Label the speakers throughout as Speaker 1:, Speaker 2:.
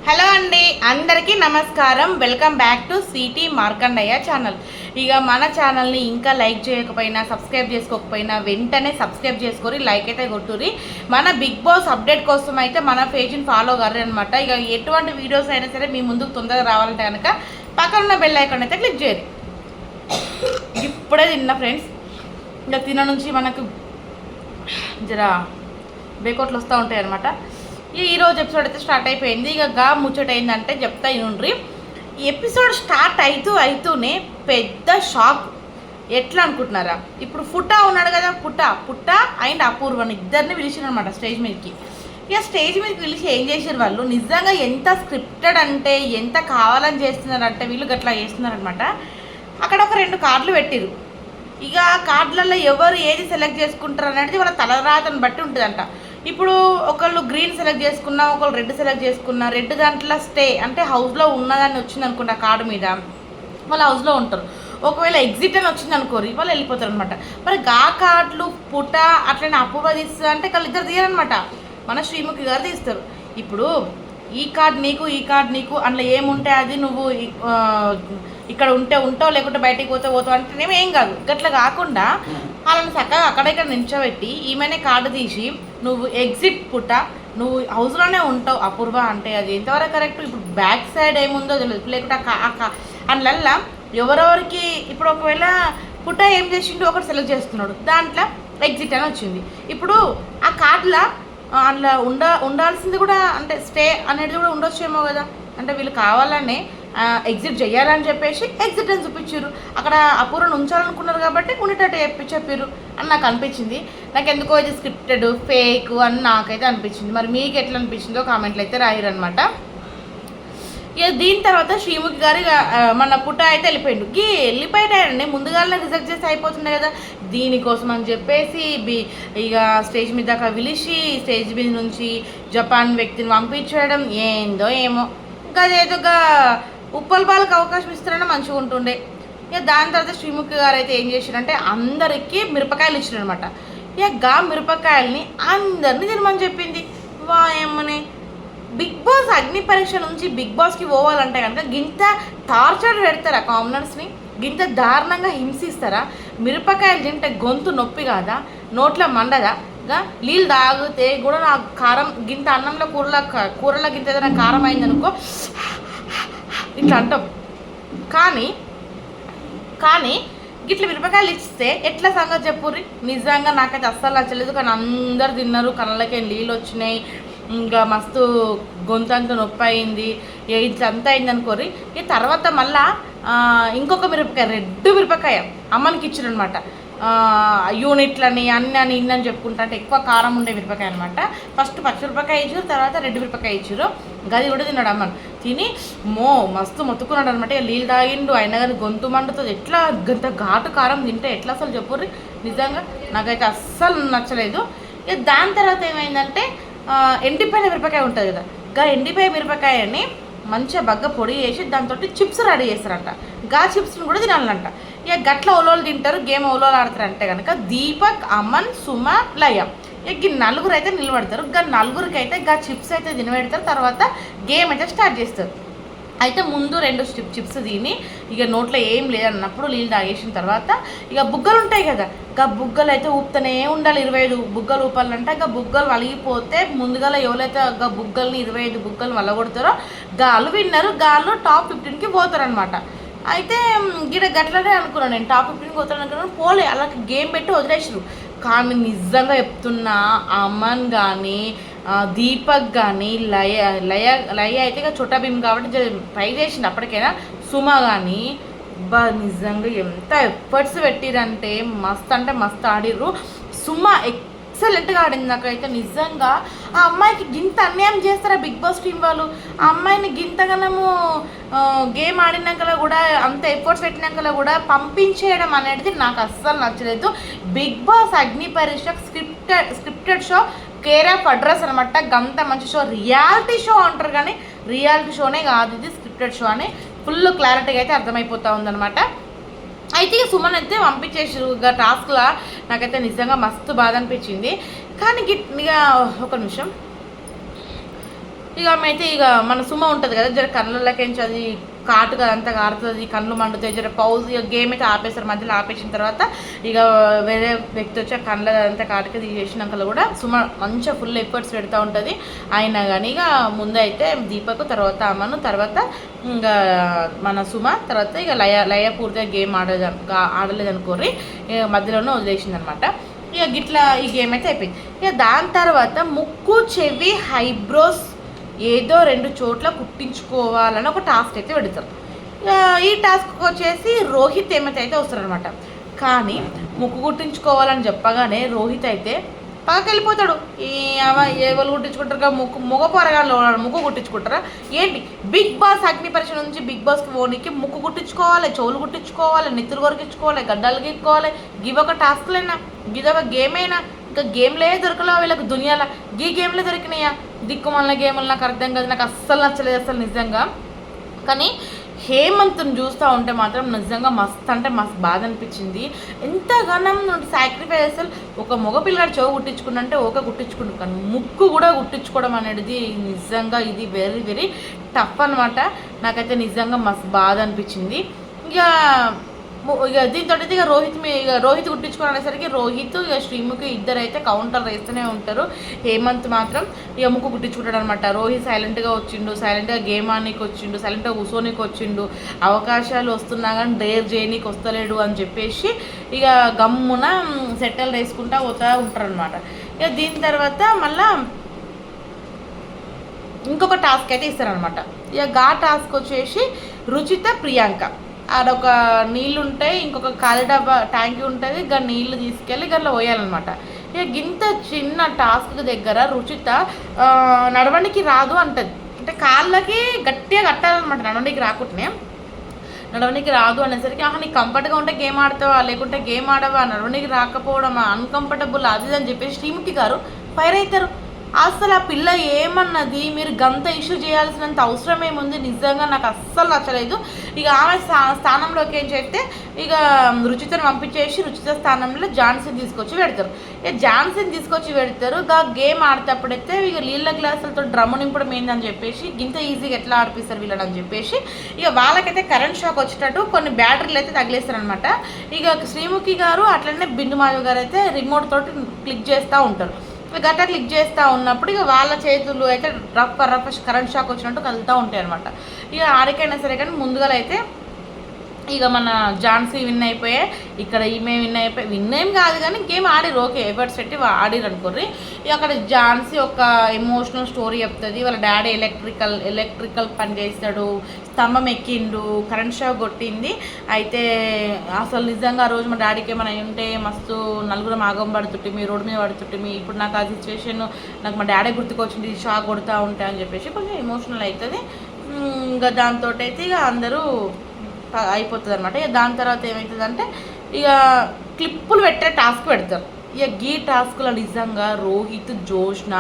Speaker 1: Hello అండి, అందరికీ నమస్కారం. Welcome back to city Markandaiah channel. ఇక మన ఛానల్ని ఇంకా లైక్ చేయకపోయినా, సబ్స్క్రైబ్ చేసుకోకపోయినా వెంటనే సబ్స్క్రైబ్ చేసుకొని లైక్ అయితే కొట్టుర్రి. మన బిగ్ బాస్ అప్డేట్ కోసం అయితే మన పేజ్ని ఫాలో కర్రీ అనమాట. ఇక ఎటువంటి వీడియోస్ అయినా సరే మీ ముందుకు తొందరగా రావాలంటే కనుక పక్కన ఉన్న బెల్ ఐకాన్ అయితే క్లిక్ చేయరు. ఇప్పుడే తిన్నా ఫ్రెండ్స్. ఇంకా తిన నుంచి మనకు జరా బేకోట్లు వస్తూ ఉంటాయి అనమాట. ఈరోజు ఎపిసోడ్ అయితే స్టార్ట్ అయిపోయింది. ఇక ముచ్చట ఏంటంటే చెప్తా ఇనుండ్రి. ఈ ఎపిసోడ్ స్టార్ట్ అవుతూనే పెద్ద షాక్. ఎట్లా అనుకుంటున్నారా? ఇప్పుడు పుట్టా ఉన్నాడు కదా, పుట్ట అండ్ అపూర్వని ఇద్దరిని పిలిచినమాట స్టేజ్ మీదకి. ఇక స్టేజ్ మీదకి పిలిచి ఏం చేసారు వాళ్ళు, నిజంగా ఎంత స్క్రిప్టెడ్ అంటే ఎంత కావాలని చేస్తున్నారంటే వీళ్ళు గట్లా చేస్తున్నారనమాట. అక్కడ ఒక 2 కార్డులు పెట్టిరు. ఇక కార్డులలో ఎవరు ఏది సెలెక్ట్ చేసుకుంటారు అనేది వాళ్ళ తలరాతను బట్టి ఉంటుందంట. ఇప్పుడు ఒకళ్ళు గ్రీన్ సెలెక్ట్ చేసుకున్నా, ఒకళ్ళు రెడ్ సెలెక్ట్ చేసుకున్నా, రెడ్ దాంట్లో స్టే అంటే హౌస్లో ఉన్నదాన్ని వచ్చింది అనుకుంటా కార్డు మీద, వాళ్ళు హౌస్లో ఉంటారు. ఒకవేళ ఎగ్జిట్ అని వచ్చింది అనుకోరి వాళ్ళు వెళ్ళిపోతారు అనమాట. మరి కార్డులు పుట్ట అట్లనే అపూర్వ తీస్తుంది అంటే వాళ్ళిద్దరు తీయరనమాట, మన శ్రీముఖి గారు తీస్తారు. ఇప్పుడు ఈ కార్డు నీకు, ఈ కార్డు నీకు, అందులో ఏముంటే అది నువ్వు ఇక్కడ ఉంటే ఉంటావు, లేకుంటే బయటికి పోతావు అంటేనేమో ఏం కాదు. గట్లా కాకుండా వాళ్ళని చక్కగా అక్కడెక్కడ నిల్చోబెట్టి ఈమెనే కార్డు తీసి నువ్వు ఎగ్జిట్ పుట్ట, నువ్వు హౌస్లోనే ఉంటావు అపూర్వ అంటే అది ఎంతవరకు కరెక్ట్? ఇప్పుడు బ్యాక్ సైడ్ ఏముందో తెలియదు, లేకుంటే అందువల్ల ఎవరెవరికి ఇప్పుడు ఒకవేళ పుట్ట ఏం చేసిండు ఒకటి సెలెక్ట్ చేస్తున్నాడు, దాంట్లో ఎగ్జిట్ అని వచ్చింది. ఇప్పుడు ఆ కార్డులో అందులో ఉండాల్సింది కూడా అంటే స్టే అనేది కూడా ఉండొచ్చేమో కదా. అంటే వీళ్ళు కావాలనే ఎగ్జిట్ చేయాలని చెప్పేసి ఎగ్జిట్ అని చూపించారు. అక్కడ అపూర్వను ఉంచాలనుకున్నారు కాబట్టి ఉండేటట్టు చెప్పారు అని నాకు అనిపించింది. నాకు ఎందుకో ఇది స్క్రిప్టెడ్ ఫేక్ అని నాకైతే అనిపించింది. మరి మీకు ఎట్లా అనిపించిందో కామెంట్లు అయితే రాయరనమాట. ఇక దీని తర్వాత శ్రీముఖి గారి మన పుట్ట అయితే వెళ్ళిపోయిండు. వెళ్ళిపోయాడండి, ముందుగానే రిజెక్ట్ చేసి అయిపోతుండే కదా. దీనికోసం అని చెప్పేసి ఇక స్టేజ్ మీద దాకా పిలిచి స్టేజ్ మీద నుంచి జపాన్ వ్యక్తిని పంపించడం ఏందో ఏమో. ఇంకా అదేదోగా ఉప్పల్ బాలకు అవకాశం ఇస్తారని మంచిగా ఉంటుండే. ఇక దాని తర్వాత శ్రీముఖి గారు అయితే ఏం చేశారంటే అందరికీ మిరపకాయలు ఇచ్చారనమాట. ఇక మిరపకాయలని అందరినీ తినమని చెప్పింది. వాయమ్మని బిగ్ బాస్ అగ్ని పరీక్ష నుంచి బిగ్ బాస్కి పోవాలంటే కనుక గింత టార్చర్ పెడతారా కామనర్స్ని? గింత దారుణంగా హింసిస్తారా? మిరపకాయలు తింటే గొంతు నొప్పి కాదా, నోట్లో మండదా? నీళ్ళు తాగితే కూడా నాకు కారం గింత అన్నంలో కూరలో గింత ఏదైనా కారం అయిందనుకో ఇట్లా అంటాం. కానీ ఇట్లా మిరపకాయలు ఇస్తే ఎట్లా సంగతి చెప్పుర్రి? నిజంగా నాకైతే అస్సలు నచ్చలేదు. కానీ అందరు తిన్నారు, కళ్ళకే నీళ్ళు వచ్చినాయి, ఇంకా మస్తు గొంతంతా నొప్పి అయింది, ఇట్లంతా అయింది అనుకోరి. ఈ తర్వాత మళ్ళా ఇంకొక మిరపకాయ, రెడ్ మిరపకాయ అమ్మనికి ఇచ్చారనమాట. యూనిట్లని అన్నీ ఇన్నని చెప్పుకుంటా అంటే ఎక్కువ కారం ఉండే మిరపకాయ అనమాట. ఫస్ట్ పచ్చి మిరపకాయ ఇచ్చారు, తర్వాత రెడ్ మిరపకాయ ఇచ్చారు. గది కూడా తిన్నాడు అమ్మని. తిని మస్తు మొత్తుకున్నాడు అనమాట. ఇక నీళ్ళు తాగిండు, అయినా కానీ గొంతు మండుతుంది. ఎట్లా గంత ఘాటు కారం తింటే ఎట్లా అసలు చెప్పుర్రి? నిజంగా నాకైతే అస్సలు నచ్చలేదు. ఇక దాని తర్వాత ఏమైందంటే ఎండిపోయిన మిరపకాయ ఉంటుంది కదా, ఎండిపోయే మిరపకాయని మంచిగా బగ్గ పొడి చేసి దాంతో చిప్స్ రెడీ చేస్తారంట. చిప్స్ని కూడా తినాలంట. ఇక గట్ల ఓలోలు తింటారు, గేమ్ ఓలోలు ఆడతారంటే కనుక దీపక్, అమన్, సుమ, లయ ఇక నలుగురు అయితే నిలబడతారు. నలుగురికి అయితే చిప్స్ అయితే తినబెడతారు. తర్వాత గేమ్ అయితే స్టార్ట్ చేస్తారు. అయితే ముందు 2 చిప్స్ తిని ఇక నోట్లో ఏం లేదన్నప్పుడు నీళ్ళు తాగేసిన తర్వాత ఇక బుగ్గలు ఉంటాయి కదా, బుగ్గలు అయితే ఊపుతూనే ఉండాలి. 25 బుగ్గలు ఊపాలంటే బుగ్గలు వలిగిపోతే ముందుగా ఎవరైతే బుగ్గల్ని 25 బుగ్గలు వలగొడతారో గాళ్ళు విన్నారు, గాళ్ళు టాప్ 15కి పోతారనమాట. అయితే గట్లనే అనుకున్నాను నేను, టాప్ 15కి పోతాను అనుకున్నాను. పోలే, అలా గేమ్ పెట్టి వదిలేసారు. కానీ నిజంగా చెప్తున్నా, అమన్ కానీ దీపక్ కానీ లయ అయితే ఇక చోటా భీమ్ కాబట్టి ట్రై చేసింది అప్పటికైనా. సుమ కానీ నిజంగా ఎంత ఎఫర్ట్స్ పెట్టిరంటే మస్తు అంటే మస్తు ఆడిర్రు. సుమ ఎక్సలెంట్గా ఆడింది. నాకైతే నిజంగా ఆ అమ్మాయికి గింత అన్యాయం చేస్తారా బిగ్ బాస్ టీం వాళ్ళు? ఆ అమ్మాయిని గింతగానము గేమ్ ఆడినాకలా కూడా, అంత ఎఫర్ట్స్ పెట్టినాకలా కూడా పంపించేయడం అనేది నాకు అస్సలు నచ్చలేదు. బిగ్ బాస్ అగ్ని పరీక్ష scripted show, care of address అనమాట. గంత మంచి షో, రియాలిటీ షో అంటారు కానీ రియాలిటీ షోనే కాదు, ఇది స్క్రిప్టెడ్ షో అని ఫుల్ క్లారిటీగా అయితే అర్థమైపోతూ ఉందన్నమాట. అయితే ఇక సుమన్ అయితే పంపించేసారు టాస్క్లా. నాకైతే నిజంగా మస్తు బాధ అనిపించింది. కానీ ఇక ఒక నిమిషం, ఇక ఆమె అయితే ఇక మన సుమ ఉంటుంది కదా, జర కళ్ళలోకించి అది కాటుగా అంతా కారుతుంది, కళ్ళు మండుతాయి, జర పౌజ్. ఇక గేమ్ అయితే ఆపేస్తారు, మధ్యలో ఆపేసిన తర్వాత ఇక వేరే వ్యక్తి వచ్చి ఆ కళ్ళ అంతా కాటుగా తీసేసినాక కూడా సుమ మంచిగా ఫుల్ ఎఫర్ట్స్ పెడతా ఉంటుంది. అయినా కానీ ఇక ముందు అయితే దీపకు, తర్వాత అమ్మను, తర్వాత ఇంకా మన సుమ, తర్వాత ఇక లయ పూర్తిగా గేమ్ ఆడలేదనుకోరి ఇక మధ్యలోనే వదిలేసింది అనమాట. ఇక గిట్లా ఈ గేమ్ అయితే అయిపోయింది. ఇక దాని తర్వాత ముక్కు, చెవి, ఐబ్రోస్ ఏదో 2 చోట్ల కుట్టించుకోవాలని ఒక టాస్క్ అయితే పెడతారు. ఈ టాస్క్ వచ్చేసి రోహిత్ ఏమైతే వస్తారనమాట. కానీ ముక్కు కుట్టించుకోవాలని చెప్పగానే రోహిత్ అయితే పక్కకి వెళ్ళిపోతాడు. ఎవరు కుట్టించుకుంటారు, ముఖ పొరగాలో ముక్కు కుట్టించుకుంటారా ఏంటి? బిగ్ బాస్ అగ్ని పరీక్ష నుంచి బిగ్ బాస్కి పోనీకి ముక్కు కుట్టించుకోవాలి, చెవులు కుట్టించుకోవాలి, నెత్తులు కొరికించుకోవాలి, గడ్డలు గీక్కోవాలి. గివొక టాస్క్లైనా, గిదొక గేమ్ అయినా, ఇంకా గేమ్లే దొరకలేవా వీళ్ళకి దునియాలో? ఈ గేమ్లే దొరికినాయా? దిక్కుమల్ల గేములు నాకు అర్థం కాదు, నాకు అస్సలు నచ్చలేదు అసలు నిజంగా. కానీ హేమంత్ని చూస్తూ ఉంటే మాత్రం నిజంగా మస్తు అంటే మస్తు బాధ అనిపించింది. ఎంతగానం సాక్రిఫైస్. అసలు ఒక మగపిల్లగాడు చెవు కుట్టించుకుంటే కుట్టించుకుంటు, కానీ ముక్కు కూడా కుట్టించుకోవడం అనేది నిజంగా ఇది వెరీ వెరీ టఫ్ అనమాట. నాకైతే నిజంగా మస్తు బాధ అనిపించింది. ఇక దీంతో ఇక రోహిత్ కుట్టించుకోవడం రోహిత్ ఇక శ్రీముఖి ఇద్దరు అయితే కౌంటర్ వేస్తూనే ఉంటారు. హేమంత్ మాత్రం ఇక ముక్కు కుట్టించుకుంటాడు అనమాట. రోహిత్ సైలెంట్గా వచ్చిండు, సైలెంట్గా గేమ్ ఆనికి వచ్చిండు, సైలెంట్గా కూర్చోనికి వచ్చిండు, అవకాశాలు వస్తున్నా కానీ డేర్ చేయనీకి వస్తలేడు అని చెప్పేసి ఇక గమ్మున సెటిల్ వేసుకుంటా పోతా ఉంటారనమాట. ఇక దీని తర్వాత మళ్ళా ఇంకొక టాస్క్ అయితే ఇస్తారనమాట. ఇక టాస్క్ వచ్చేసి రుచిత, ప్రియాంక ఆడొక నీళ్ళు ఉంటాయి, ఇంకొక ఖాళీ డబ్బా ట్యాంక్ ఉంటుంది, ఇక నీళ్ళు తీసుకెళ్ళి గట్లా పోయాలన్నమాట. ఇక గింత చిన్న టాస్క్ దగ్గర రుచిత నడవడానికి రాదు అంటది. అంటే కాళ్ళకి గట్టిగా కట్టాలన్నమాట, నడవడానికి రాదు అనేసరికి నీకు కంఫర్ట్గా ఉంటే గేమ్ ఆడతావా, లేకుంటే గేమ్ ఆడవా, నడవడానికి రాకపోవడమా, అన్కంఫర్టబుల్ అది అని చెప్పేసి శ్రీముఖి గారు ఫైర్ అవుతారు. అసలు ఆ పిల్ల ఏమన్నది, మీరు గంత ఇష్యూ చేయాల్సినంత అవసరం ఏముంది? నిజంగా నాకు అస్సలు నచ్చలేదు. ఇక ఆమె స్థానంలోకి ఏం చేస్తే ఇక రుచితను పంపించేసి రుచిత స్థానంలో జాన్సన్ తీసుకొచ్చి పెడతారు. ఇక జాన్సన్ తీసుకొచ్చి పెడతారు. గేమ్ ఆడేటప్పుడైతే ఇక నీళ్ళ గ్లాసులతో డ్రమ్ము నింపడం ఏందని చెప్పేసి ఇంత ఈజీగా ఎట్లా ఆడిపిస్తారు వీళ్ళని అని చెప్పేసి ఇక వాళ్ళకైతే కరెంట్ షాక్ వచ్చేటట్టు కొన్ని బ్యాటరీలు అయితే తగిలేస్తారనమాట. ఇక శ్రీముఖి గారు అట్లనే బిందు మాధవ్ గారు అయితే రిమోట్ తోటి క్లిక్ చేస్తూ ఉంటారు. గట్ట క్లిక్ చేస్తూ ఉన్నప్పుడు ఇక వాళ్ళ చేతులు అయితే రఫ్ కరెంట్ షాక్ వచ్చినట్టు కదులుతూ ఉంటాయి అనమాట. ఇక ఆడికైనా సరే కానీ ముందుగా అయితే ఇక మన ఝాన్సీ విన్ అయిపోయాయి, ఇక్కడ ఈమె విన్ ఏం కాదు కానీ గేమ్ ఆడిరు, ఓకే ఎఫర్ట్స్ పెట్టి ఆడిరు అనుకోర్రి. ఇక అక్కడ ఝాన్సీ ఒక ఎమోషనల్ స్టోరీ చెప్తుంది. వాళ్ళ డాడీ ఎలక్ట్రికల్ పని చేస్తాడు, స్తంభం ఎక్కిండు, కరెంట్ షాక్ కొట్టింది. అయితే అసలు నిజంగా ఆ రోజు మా డాడీకి ఏమైనా ఉంటే మస్తు నలుగురం ఆగం పడుతుంటే మీ రోడ్డు మీద పడుతుంటే ఇప్పుడు నాకు ఆ సిచ్యువేషన్ నాకు మా డాడీ గుర్తుకొచ్చింది, షాక్ కొడుతూ ఉంటాయి అని చెప్పేసి కొంచెం ఎమోషనల్ అవుతుంది. ఇంకా దాంతో అయితే ఇక అందరూ అయిపోతుంది అనమాట. ఇక దాని తర్వాత ఏమవుతుందంటే ఇక క్లిప్పులు పెట్టే టాస్క్ పెడతారు. ఇక ఈ టాస్క్లో నిజంగా రోహిత్, జోష్న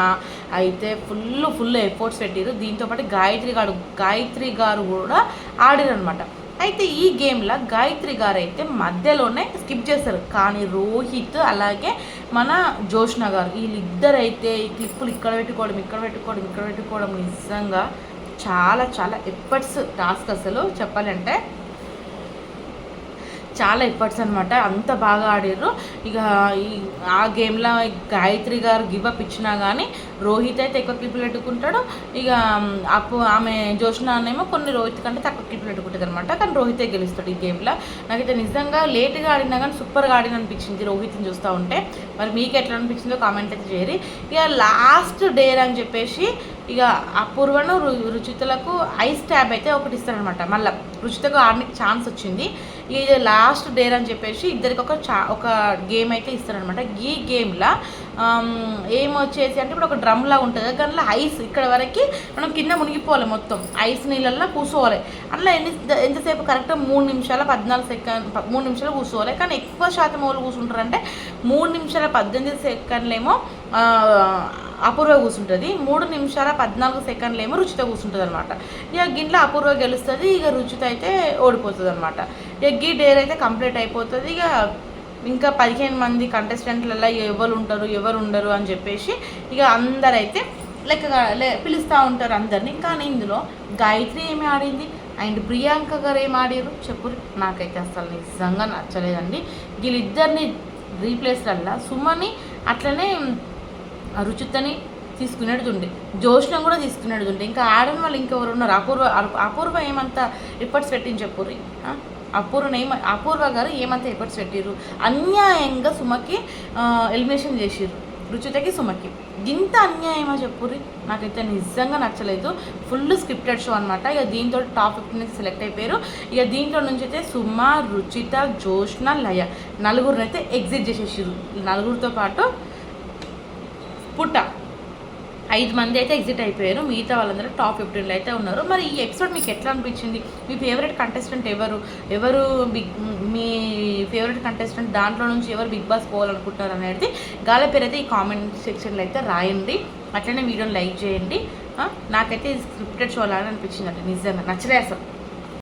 Speaker 1: అయితే ఫుల్ ఎఫర్ట్స్ పెట్టారు. దీంతోపాటు గాయత్రి గారు కూడా ఆడారు అనమాట. అయితే ఈ గేమ్లో గాయత్రి గారు అయితే మధ్యలోనే స్కిప్ చేస్తారు, కానీ రోహిత్ అలాగే మన జోష్న గారు వీళ్ళిద్దరైతే ఈ క్లిప్పులు ఇక్కడ పెట్టుకోవడం నిజంగా చాలా ఎఫర్ట్స్ టాస్క్. అసలు చెప్పాలంటే చాలా ఎఫర్ట్స్ అనమాట, అంత బాగా ఆడారు. ఇక ఆ గేమ్లో గాయత్రి గారు గివప్ ఇచ్చినా కానీ రోహిత్ అయితే ఎక్కువ క్లిప్పులు పెట్టుకుంటాడు. ఇక ఆమె జోష్న అనేమో కొన్ని రోహిత్ కంటే తక్కువ క్లిప్పులు పెట్టుకుంటుంది అనమాట. కానీ రోహితే గెలుస్తాడు ఈ గేమ్లో. నాకైతే నిజంగా లేట్గా ఆడినా కానీ సూపర్గా ఆడిన అనిపించింది రోహిత్ని చూస్తూ ఉంటే. మరి మీకు ఎట్లా అనిపించిందో కామెంట్ అయితే చేయరి. ఇక లాస్ట్ డేర్ అని చెప్పేసి ఇక అపూర్వను రుచితలకు ఐస్ ట్యాబ్ అయితే ఒకటి ఇస్తారనమాట. మళ్ళీ రుచితకు ఆడడానికి ఛాన్స్ వచ్చింది. ఇది లాస్ట్ డేర్ అని చెప్పేసి ఇద్దరికి ఒక గేమ్ అయితే ఇస్తారనమాట. ఈ గేమ్లో ఏమొచ్చేసి అంటే ఇప్పుడు ఒక డ్రమ్ లాగా ఉంటుంది, దానిలో ఐస్ ఇక్కడ వరకు మనం కింద మునిగిపోవాలి, మొత్తం ఐస్ నీళ్ళల్లో కూర్చోవాలి. అట్లా ఎంతసేపు కరెక్ట్గా 3 నిమిషాల 14 సెకండ్ 3 నిమిషాలు కూర్చోవాలి. కానీ ఎక్కువ శాతం వాళ్ళు కూర్చుంటారంటే 3 నిమిషాల 18 సెకండ్లేమో అపూర్వ కూర్చుంటుంది, 3 నిమిషాల 14 సెకండ్లేమో రుచిత కూర్చుంటుంది అనమాట. ఇక గిట్లా అపూర్వ గెలుస్తుంది, ఇక రుచిత అయితే ఓడిపోతుంది అనమాట. ఇక గీ డేర్ అయితే కంప్లీట్ అయిపోతుంది. ఇక ఇంకా 15 మంది కంటెస్టెంట్లలో ఎవరు ఉంటారు ఎవరు ఉండరు అని చెప్పేసి ఇక అందరైతే పిలుస్తూ ఉంటారు అందరినీ. కానీ ఇందులో గాయత్రి ఏమి ఆడింది అండ్ ప్రియాంక గారు ఏం ఆడారు చెప్పు. నాకైతే అసలు నిజంగా నచ్చలేదండి. వీళ్ళిద్దరిని రీప్లేస్లల్లా సుమని అట్లనే రుచితని తీసుకునేది జోష్న కూడా తీసుకునేది ఇంకా ఆడని వాళ్ళు ఇంకెవరు ఉన్నారు. అపూర్వ ఏమంతా ఎఫర్ట్స్ పెట్టింది చెప్పుర్రి. అపూర్వ గారు ఏమంతా ఎఫర్ట్స్ పెట్టిర్రు. అన్యాయంగా సుమకి ఎలిమినేషన్ చేసిర్రు, రుచితకి సుమకి. ఇంత అన్యాయమా చెప్పుర్రి. నాకైతే నిజంగా నచ్చలేదు. ఫుల్ స్క్రిప్టెడ్ షో అనమాట. ఇక దీంతో టాప్ 15 నుంచి సెలెక్ట్ అయిపోయారు. ఇక దీంట్లో నుంచి అయితే సుమ, రుచిత, జోష్న, లయ నలుగురిని అయితే ఎగ్జిట్ చేసేసారు. నలుగురితో పాటు పుట్ట 5 మంది అయితే ఎగ్జిట్ అయిపోయారు. మిగతా వాళ్ళందరూ టాప్ 15లో అయితే ఉన్నారు. మరి ఈ ఎపిసోడ్ మీకు ఎట్లా అనిపించింది? మీ ఫేవరెట్ కంటెస్టెంట్ ఎవరు మీ ఫేవరెట్ కంటెస్టెంట్ దాంట్లో నుంచి ఎవరు బిగ్ బాస్ పోవాలనుకుంటున్నారు అనేది గాల పేరు అయితే ఈ కామెంట్ సెక్షన్లో అయితే రాయండి. అట్లనే వీడియోని లైక్ చేయండి. నాకైతే ఇది స్క్రిప్టెడ్ షో లాగా అనిపించింది. అంటే నిజంగా నచ్చలే అసలు.